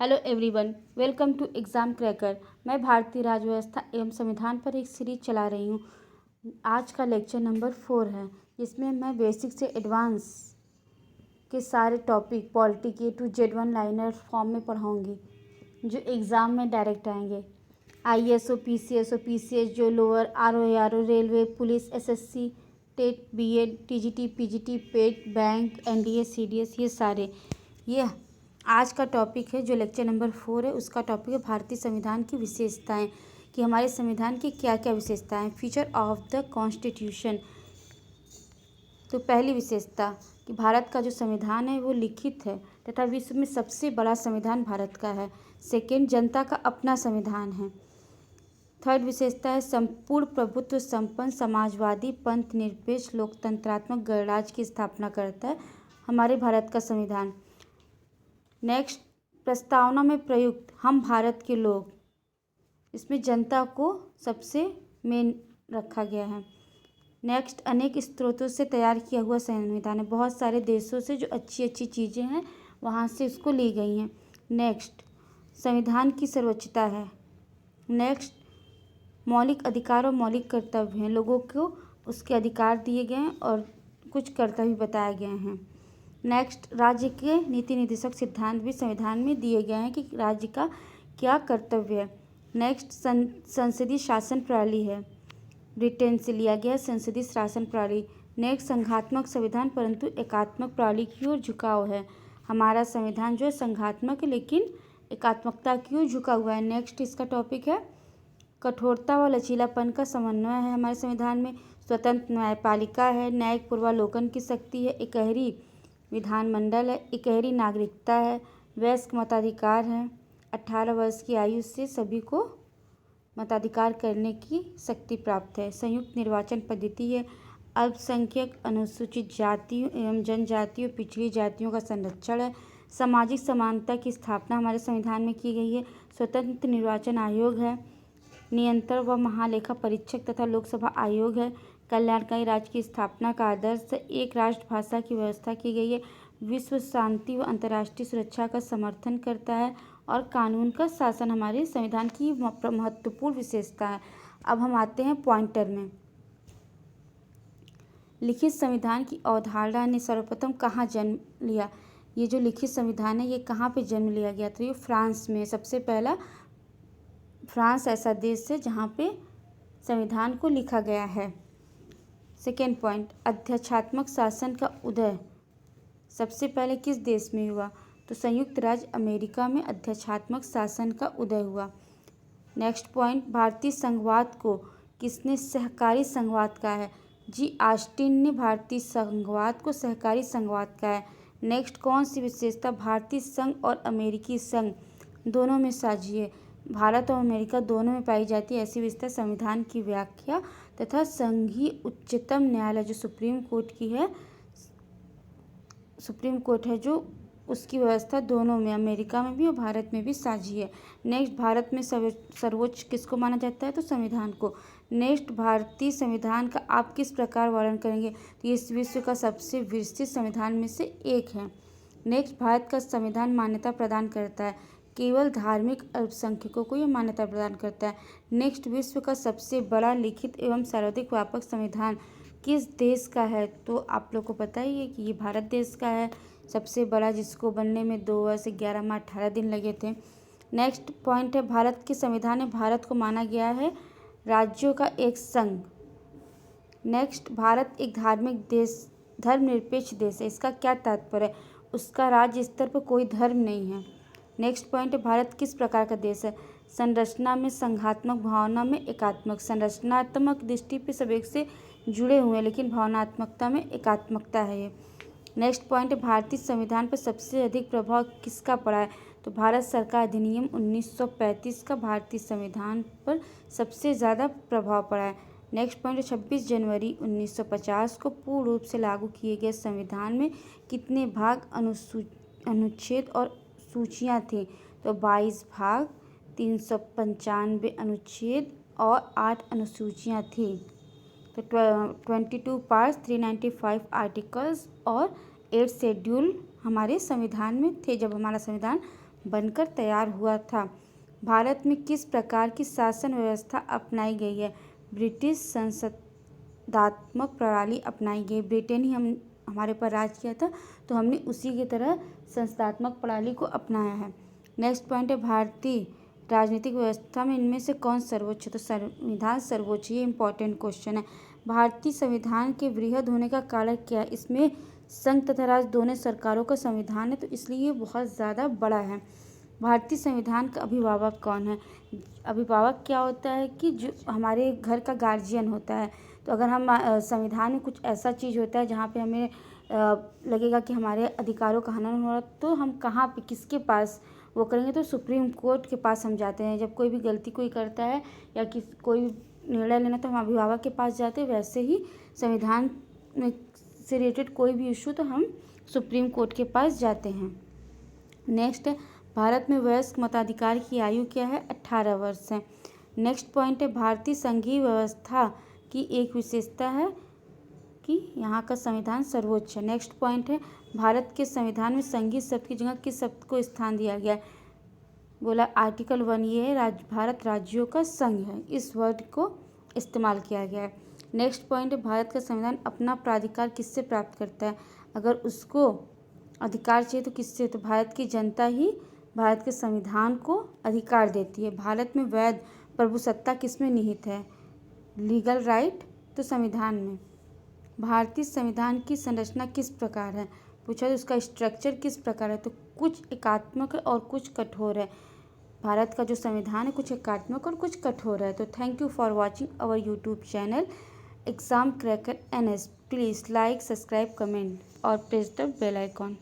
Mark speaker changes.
Speaker 1: Hello everyone, welcome to exam cracker. मैं भारतीय राज्य व्यवस्था एवं संविधान पर एक सीरीज चला रही हूँ। आज का लेक्चर नंबर 4 है, जिसमें मैं बेसिक से एडवांस के सारे टॉपिक पॉलिटी के to Z one liner form में पढ़ाऊँगी, जो एग्ज़ाम में डायरेक्ट आएंगे। IASO, PCSO, PCS, जो lower RO, railway, police, SSC, TET, BEd, TGT, PGT, PET, bank, NDA, CDS, ये सारे। ये आज का टॉपिक है जो लेक्चर नंबर 4 है, उसका टॉपिक है भारतीय संविधान की विशेषताएं, कि हमारे संविधान की क्या क्या विशेषताएं। Feature of the constitution. तो पहली विशेषता कि भारत का जो संविधान है वो लिखित है तथा विश्व में सबसे बड़ा संविधान भारत का है। सेकेंड, जनता का अपना संविधान है। थर्ड विशेषता है संपूर्ण प्रभुत्व संपन्न समाजवादी पंथ निरपेक्ष लोकतंत्रात्मक गणराज्य की स्थापना करता है हमारे भारत का संविधान। नेक्स्ट, प्रस्तावना में प्रयुक्त हम भारत के लोग, इसमें जनता को सबसे मेन रखा गया है। नेक्स्ट, अनेक स्रोतों से तैयार किया हुआ संविधान है, बहुत सारे देशों से जो अच्छी अच्छी चीज़ें हैं वहाँ से इसको ली गई हैं। नेक्स्ट, संविधान की सर्वोच्चता है। नेक्स्ट, मौलिक अधिकार और मौलिक कर्तव्य हैं, लोगों को उसके अधिकार दिए गए हैं और कुछ कर्तव्य बताए गए हैं। नेक्स्ट, राज्य के नीति निर्देशक सिद्धांत भी संविधान में दिए गए हैं कि राज्य का क्या कर्तव्य है। नेक्स्ट, संसदीय शासन प्रणाली है, ब्रिटेन से लिया गया संसदीय शासन प्रणाली। नेक्स्ट, संघात्मक संविधान परंतु एकात्मक प्रणाली की ओर झुकाव है। हमारा संविधान जो है संघात्मक है लेकिन एकात्मकता की ओर झुका हुआ है। नेक्स्ट, इसका टॉपिक है कठोरता व लचीलापन का समन्वय है हमारे संविधान में। स्वतंत्र न्यायपालिका है, न्यायिक पूर्वालोकन की शक्ति है, इकहरी विधानमंडल है, इकहरी नागरिकता है, वयस्क मताधिकार है, 18 वर्ष की आयु से सभी को मताधिकार करने की शक्ति प्राप्त है, संयुक्त निर्वाचन पद्धति है, अल्पसंख्यक अनुसूचित जातियों एवं जनजातियों पिछड़ी जातियों का संरक्षण है, सामाजिक समानता की स्थापना हमारे संविधान में की गई है, स्वतंत्र निर्वाचन आयोग है, नियंत्रण व महालेखा परीक्षक तथा लोकसभा आयोग है, कल्याणकारी राज्य की स्थापना का आदर्श, एक राष्ट्र भाषा की व्यवस्था की गई है, विश्व शांति व अंतर्राष्ट्रीय सुरक्षा का समर्थन करता है और कानून का शासन हमारे संविधान की महत्वपूर्ण विशेषता है। अब हम आते हैं पॉइंटर में। लिखित संविधान की अवधारणा ने सर्वप्रथम कहाँ जन्म लिया? ये जो लिखित संविधान है ये कहाँ पे जन्म लिया गया? तो ये फ्रांस में। सबसे पहला फ्रांस ऐसा देश है जहाँ पे संविधान को लिखा गया है। सेकेंड पॉइंट, अध्यक्षात्मक शासन का उदय सबसे पहले किस देश में हुआ? तो संयुक्त राज्य अमेरिका में अध्यक्षात्मक शासन का उदय हुआ। नेक्स्ट पॉइंट, भारतीय संघवाद को किसने सहकारी संघवाद कहा है? जी ऑस्टिन ने भारतीय संघवाद को सहकारी संघवाद कहा है। नेक्स्ट, कौन सी विशेषता भारतीय संघ और अमेरिकी संघ दोनों में साझी है? भारत और अमेरिका दोनों में पाई जाती है ऐसी विशेषता संविधान की व्याख्या तथा संघीय उच्चतम न्यायालय जो सुप्रीम कोर्ट है जो उसकी व्यवस्था दोनों में, अमेरिका में भी और भारत में भी साझी है। नेक्स्ट, भारत में सर्वोच्च किसको माना जाता है? तो संविधान को। नेक्स्ट, भारतीय संविधान का आप किस प्रकार वर्णन करेंगे? तो ये विश्व का सबसे विस्तृत संविधान में से एक है। नेक्स्ट, भारत का संविधान मान्यता प्रदान करता है, केवल धार्मिक अल्पसंख्यकों को यह मान्यता प्रदान करता है। नेक्स्ट, विश्व का सबसे बड़ा लिखित एवं सर्वाधिक व्यापक संविधान किस देश का है? तो आप लोग को पता ही है कि ये भारत देश का है सबसे बड़ा, जिसको बनने में 2 वर्ष 11 माह 18 दिन लगे थे। नेक्स्ट पॉइंट है भारत के संविधान में भारत को माना गया है राज्यों का एक संघ। नेक्स्ट, भारत एक धार्मिक देश, धर्मनिरपेक्ष देश है। इसका क्या तात्पर्य है? उसका राज्य स्तर पर कोई धर्म नहीं है। नेक्स्ट पॉइंट है भारत किस प्रकार का देश है? संरचना में संघात्मक, भावना में एकात्मक। संरचनात्मक दृष्टि पे सब एक से जुड़े हुए हैं लेकिन भावनात्मकता में एकात्मकता है ये। नेक्स्ट पॉइंट है भारतीय संविधान पर सबसे अधिक प्रभाव किसका पड़ा है? तो भारत सरकार अधिनियम 1935 का भारतीय संविधान पर सबसे ज़्यादा प्रभाव पड़ा है। नेक्स्ट पॉइंट है 26 जनवरी 1950 को पूर्ण रूप से लागू किए गए संविधान में कितने भाग, अनुच्छेद और सूचियाँ थी? तो 22 भाग, 395 अनुच्छेद और 8 अनुसूचियाँ थी। तो 22 पार्ट्स, 395 आर्टिकल्स और 8 शेड्यूल हमारे संविधान में थे जब हमारा संविधान बनकर तैयार हुआ था। भारत में किस प्रकार की शासन व्यवस्था अपनाई गई है? ब्रिटिश संसदात्मक प्रणाली अपनाई गई। ब्रिटेन ही हमारे पर राज किया था, तो हमने उसी की तरह संसदात्मक प्रणाली को अपनाया है। नेक्स्ट पॉइंट है, भारतीय राजनीतिक व्यवस्था में इनमें से कौन सर्वोच्च है? तो संविधान सर्वोच्च। ये इंपॉर्टेंट क्वेश्चन है। भारतीय संविधान के वृहद होने का कारण क्या है? इसमें संघ तथा राज्य दोनों सरकारों का संविधान है, तो इसलिए ये बहुत ज़्यादा बड़ा है। भारतीय संविधान का अभिभावक कौन है? अभिभावक क्या होता है कि जो हमारे घर का गार्जियन होता है। तो अगर हम संविधान में कुछ ऐसा चीज़ होता है जहाँ पे हमें लगेगा कि हमारे अधिकारों का हनन हो रहा, तो हम कहाँ पे किसके पास वो करेंगे? तो सुप्रीम कोर्ट के पास हम जाते हैं। जब कोई भी गलती कोई करता है या कोई निर्णय लेना, तो हम अभिभावक के पास जाते हैं। वैसे ही संविधान में से रिलेटेड कोई भी इशू, तो हम सुप्रीम कोर्ट के पास जाते हैं। नेक्स्ट है, भारत में वयस्क मताधिकार की आयु क्या है? 18 वर्ष है। नेक्स्ट पॉइंट है, भारतीय संघीय व्यवस्था की एक विशेषता है कि यहाँ का संविधान सर्वोच्च है। नेक्स्ट पॉइंट है, भारत के संविधान में संघीय शब्द की जगह किस शब्द को स्थान दिया गया है? बोला आर्टिकल 1 ये है, भारत राज्यों का संघ है, इस वर्ड को इस्तेमाल किया गया है। नेक्स्ट पॉइंट है, भारत का संविधान अपना प्राधिकार किससे प्राप्त करता है? अगर उसको अधिकार चाहिए तो किससे? तो भारत की जनता ही भारत के संविधान को अधिकार देती है। भारत में वैध प्रभुसत्ता किस में निहित है? लीगल राइट, तो संविधान में। भारतीय संविधान की संरचना किस प्रकार है? पूछा तो उसका स्ट्रक्चर किस प्रकार है? तो कुछ एकात्मक है और कुछ कठोर है। भारत का जो संविधान है कुछ एकात्मक और कुछ कठोर है। तो thank you for watching our YouTube channel exam cracker NS। Please like, subscribe, comment और प्रेस द बेल आइकॉन।